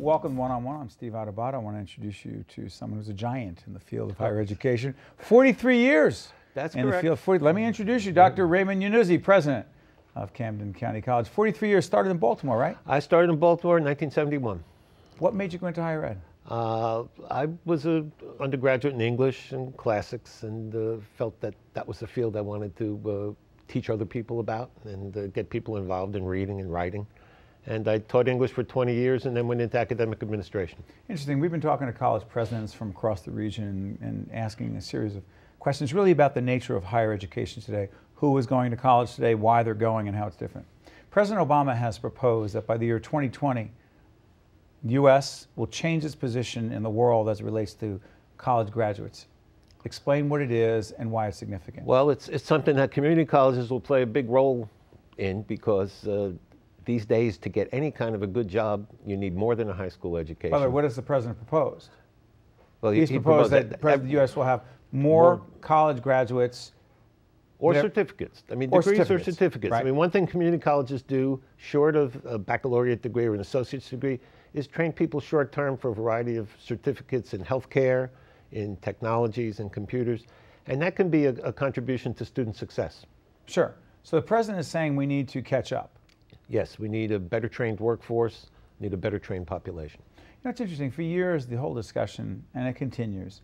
Welcome one-on-one. I'm Steve Adubato. I want to introduce you to someone who's a giant in the field of higher education. 43 years That's in correct. the field. Let me introduce you, Dr. Raymond Yannuzzi, president of Camden County College. 43 years, started in Baltimore, right? I started in Baltimore in 1971. What made you go into higher ed? I was an undergraduate in English and classics, and felt that that was the field I wanted to teach other people about and get people involved in reading and writing. And I taught English for 20 years and then went into academic administration. Interesting. We've been talking to college presidents from across the region and asking a series of questions really about the nature of higher education today, who is going to college today, why they're going, and how it's different. President Obama has proposed that by the year 2020, the U.S. will change its position in the world as it relates to college graduates. Explain what it is and why it's significant. Well, it's something that community colleges will play a big role in because these days, to get any kind of a good job, you need more than a high school education. By the way, what has the president proposed? Well, He's proposed that the U.S. will have more college graduates. Or certificates. I mean, degrees or certificates. Right. I mean, one thing community colleges do, short of a baccalaureate degree or an associate's degree, is train people short-term for a variety of certificates in healthcare, in technologies and computers. And that can be a contribution to student success. Sure. So the president is saying we need to catch up. Yes, we need a better trained workforce, need a better trained population. You know, it's interesting. For years, the whole discussion, and it continues,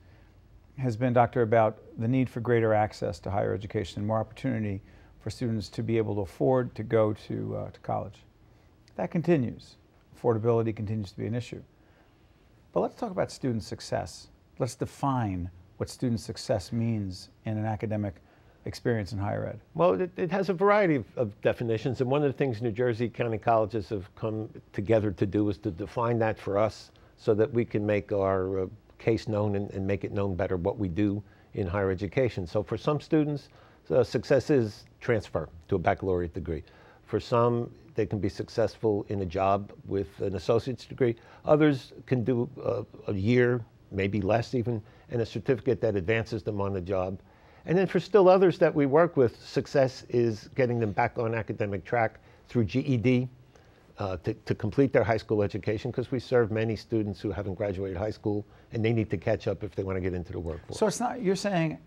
has been, Doctor, about the need for greater access to higher education and more opportunity for students to be able to afford to go to college. That continues. Affordability continues to be an issue. But let's talk about student success. Let's define what student success means in an academic experience in higher ed. Well, it has a variety of definitions, and one of the things New Jersey County colleges have come together to do is to define that for us so that we can make our case known and make it known better what we do in higher education. So for some students, success is transfer to a baccalaureate degree. For some, they can be successful in a job with an associate's degree. Others can do a year, maybe less even, and a certificate that advances them on the job. And then for still others that we work with, success is getting them back on academic track through GED to complete their high school education, because we serve many students who haven't graduated high school and they need to catch up if they want to get into the workforce. So it's not, you're saying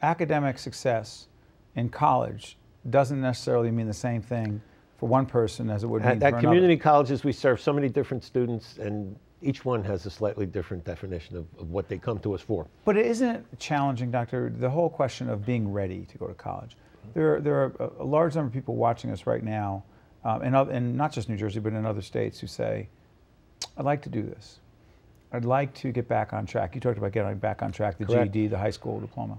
academic success in college doesn't necessarily mean the same thing for one person as it would mean for another. At community colleges, we serve so many different students, and each one has a slightly different definition of what they come to us for. But isn't it challenging, Doctor, the whole question of being ready to go to college? There are a large number of people watching us right now, and not just New Jersey, but in other states, who say, I'd like to do this. I'd like to get back on track. You talked about getting back on track, the Correct. GED, the high school diploma,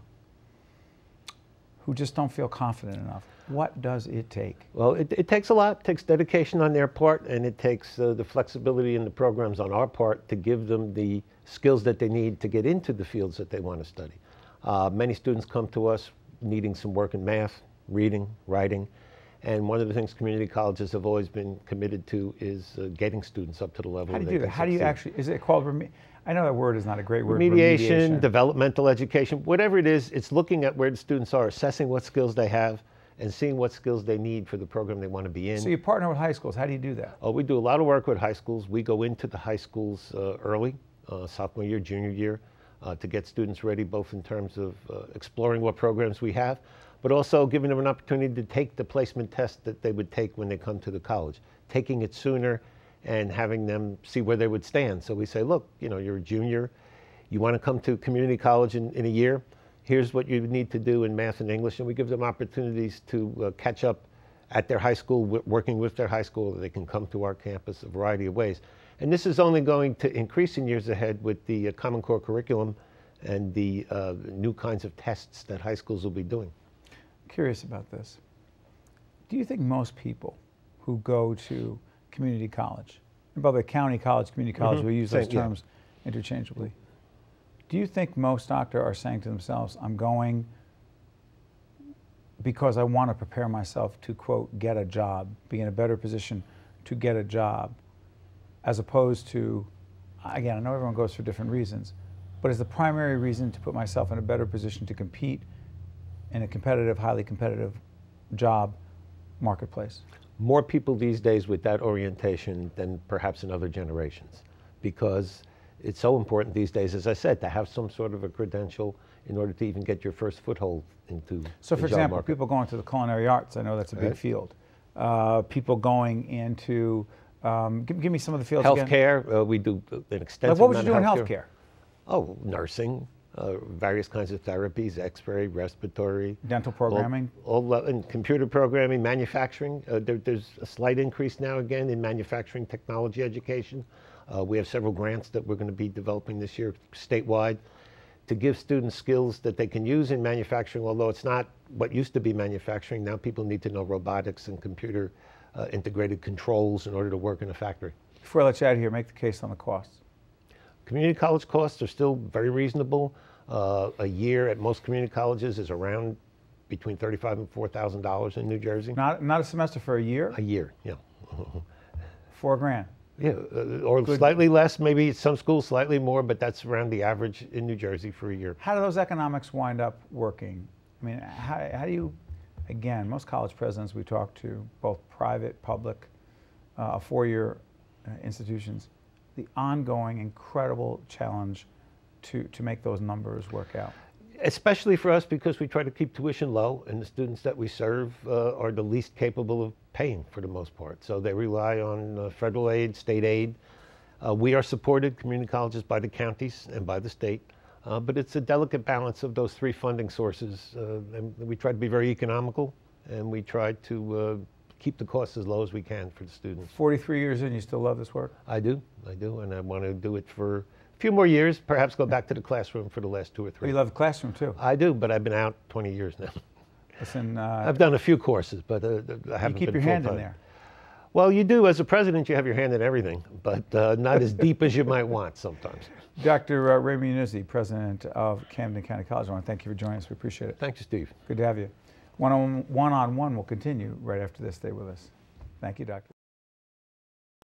who just don't feel confident enough. What does it take? Well, it takes a lot. It takes dedication on their part, and it takes the flexibility in the programs on our part to give them the skills that they need to get into the fields that they want to study. Many students come to us needing some work in math, reading, writing, and one of the things community colleges have always been committed to is getting students up to the level. How do you do that? How do you actually, is it called, I know that word is not a great word. Remediation, developmental education, whatever it is, it's looking at where the students are, assessing what skills they have, and seeing what skills they need for the program they want to be in. So you partner with high schools. How do you do that? Oh, we do a lot of work with high schools. We go into the high schools early, sophomore year, junior year, to get students ready, both in terms of exploring what programs we have, but also giving them an opportunity to take the placement test that they would take when they come to the college, taking it sooner and having them see where they would stand. So we say, look, you know, you're a junior, you want to come to community college in a year, here's what you need to do in math and English, and we give them opportunities to catch up at their high school, working with their high school. They can come to our campus a variety of ways. And this is only going to increase in years ahead with the Common Core curriculum and the new kinds of tests that high schools will be doing. Curious about this. Do you think most people who go to community college, and by the way, county college, community college, we use those terms interchangeably, do you think most doctors are saying to themselves, I'm going because I want to prepare myself to, quote, get a job, be in a better position to get a job, as opposed to, again, I know everyone goes for different reasons, but is the primary reason to put myself in a better position to compete in a competitive, highly competitive job marketplace? More people these days with that orientation than perhaps in other generations. because it's so important these days, as I said, to have some sort of a credential in order to even get your first foothold into So the for job example, market. people going to the culinary arts, I know that's a big Right. field. People going into, give me some of the fields again. Healthcare, we do an extensive Like what would you do in amount of healthcare? Oh, nursing, various kinds of therapies, X-ray, respiratory. Dental programming? And computer programming, manufacturing. There's a slight increase now again in manufacturing technology education. We have several grants that we're going to be developing this year statewide to give students skills that they can use in manufacturing, although it's not what used to be manufacturing. Now people need to know robotics and computer integrated controls in order to work in a factory. Before I let you out of here, make the case on the costs. Community college costs are still very reasonable. A year at most community colleges is around between $35,000 and $4,000 in New Jersey. Not a semester, for a year? A year, yeah. $4,000. Yeah, or slightly less, maybe some schools slightly more, but that's around the average in New Jersey for a year. How do those economics wind up working? I mean, how do you, again, most college presidents we talk to, both private, public, four-year institutions, the ongoing incredible challenge to make those numbers work out? Especially for us, because we try to keep tuition low, and the students that we serve are the least capable of paying for the most part. So they rely on federal aid, state aid. We are supported, community colleges, by the counties and by the state. But it's a delicate balance of those three funding sources. And we try to be very economical, and we try to keep the costs as low as we can for the students. 43 years in, you still love this work? I do, and I want to do it for a few more years, perhaps go back to the classroom for the last 2 or 3. You love the classroom too? I do, but I've been out 20 years now. Listen, I've done a few courses, but I haven't you keep been your hand in full-time. there. Well, you do. As a president, you have your hand in everything, but not as deep as you might want sometimes. Dr. Raymond Yannuzzi, president of Camden County College, I want to thank you for joining us. We appreciate it. Thank you, Steve. Good to have you. One-on-one will continue right after this. Stay with us. Thank you, Doctor.